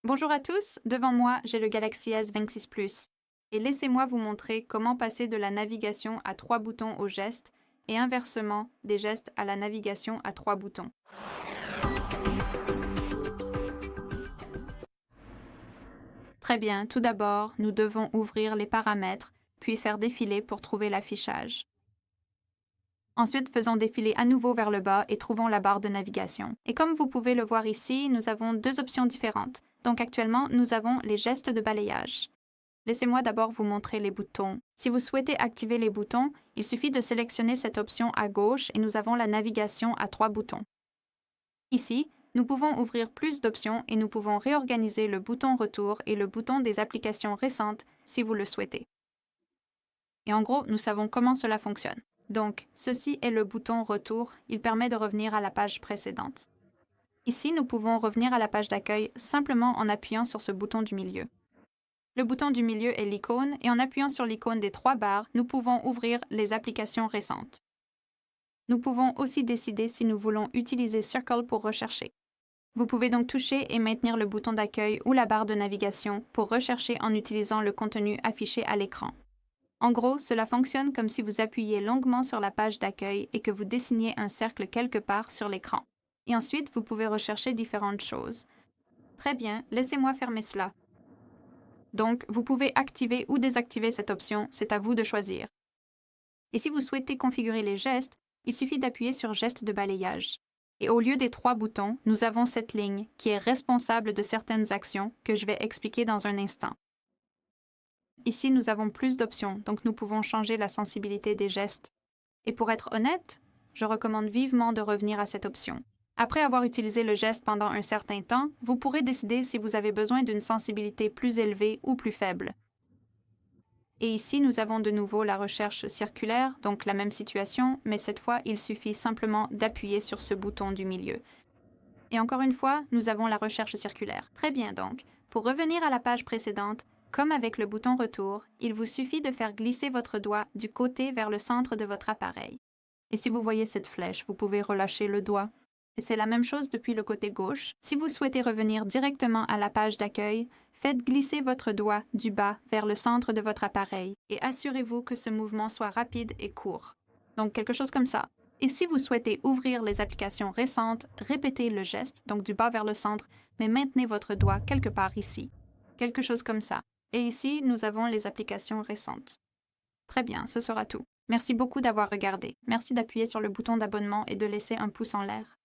Bonjour à tous, devant moi j'ai le Galaxy S26 Plus et laissez-moi vous montrer comment passer de la navigation à trois boutons au geste et inversement des gestes à la navigation à trois boutons. Très bien, tout d'abord nous devons ouvrir les paramètres puis faire défiler pour trouver l'affichage. Ensuite, faisons défiler à nouveau vers le bas et trouvons la barre de navigation. Et comme vous pouvez le voir ici, nous avons deux options différentes. Donc actuellement, nous avons les gestes de balayage. Laissez-moi d'abord vous montrer les boutons. Si vous souhaitez activer les boutons, il suffit de sélectionner cette option à gauche et nous avons la navigation à trois boutons. Ici, nous pouvons ouvrir plus d'options et nous pouvons réorganiser le bouton retour et le bouton des applications récentes si vous le souhaitez. Et en gros, nous savons comment cela fonctionne. Donc, ceci est le bouton retour, il permet de revenir à la page précédente. Ici, nous pouvons revenir à la page d'accueil simplement en appuyant sur ce bouton du milieu. Le bouton du milieu est l'icône et en appuyant sur l'icône des trois barres, nous pouvons ouvrir les applications récentes. Nous pouvons aussi décider si nous voulons utiliser Circle pour rechercher. Vous pouvez donc toucher et maintenir le bouton d'accueil ou la barre de navigation pour rechercher en utilisant le contenu affiché à l'écran. En gros, cela fonctionne comme si vous appuyiez longuement sur la page d'accueil et que vous dessiniez un cercle quelque part sur l'écran. Et ensuite, vous pouvez rechercher différentes choses. Très bien, laissez-moi fermer cela. Donc, vous pouvez activer ou désactiver cette option, c'est à vous de choisir. Et si vous souhaitez configurer les gestes, il suffit d'appuyer sur Geste de balayage. Et au lieu des trois boutons, nous avons cette ligne qui est responsable de certaines actions que je vais expliquer dans un instant. Ici, nous avons plus d'options, donc nous pouvons changer la sensibilité des gestes. Et pour être honnête, je recommande vivement de revenir à cette option. Après avoir utilisé le geste pendant un certain temps, vous pourrez décider si vous avez besoin d'une sensibilité plus élevée ou plus faible. Et ici, nous avons de nouveau la recherche circulaire, donc la même situation, mais cette fois, il suffit simplement d'appuyer sur ce bouton du milieu. Et encore une fois, nous avons la recherche circulaire. Très bien donc. Pour revenir à la page précédente, comme avec le bouton retour, il vous suffit de faire glisser votre doigt du côté vers le centre de votre appareil. Et si vous voyez cette flèche, vous pouvez relâcher le doigt. Et c'est la même chose depuis le côté gauche. Si vous souhaitez revenir directement à la page d'accueil, faites glisser votre doigt du bas vers le centre de votre appareil et assurez-vous que ce mouvement soit rapide et court. Donc quelque chose comme ça. Et si vous souhaitez ouvrir les applications récentes, répétez le geste, donc du bas vers le centre, mais maintenez votre doigt quelque part ici. Quelque chose comme ça. Et ici, nous avons les applications récentes. Très bien, ce sera tout. Merci beaucoup d'avoir regardé. Merci d'appuyer sur le bouton d'abonnement et de laisser un pouce en l'air.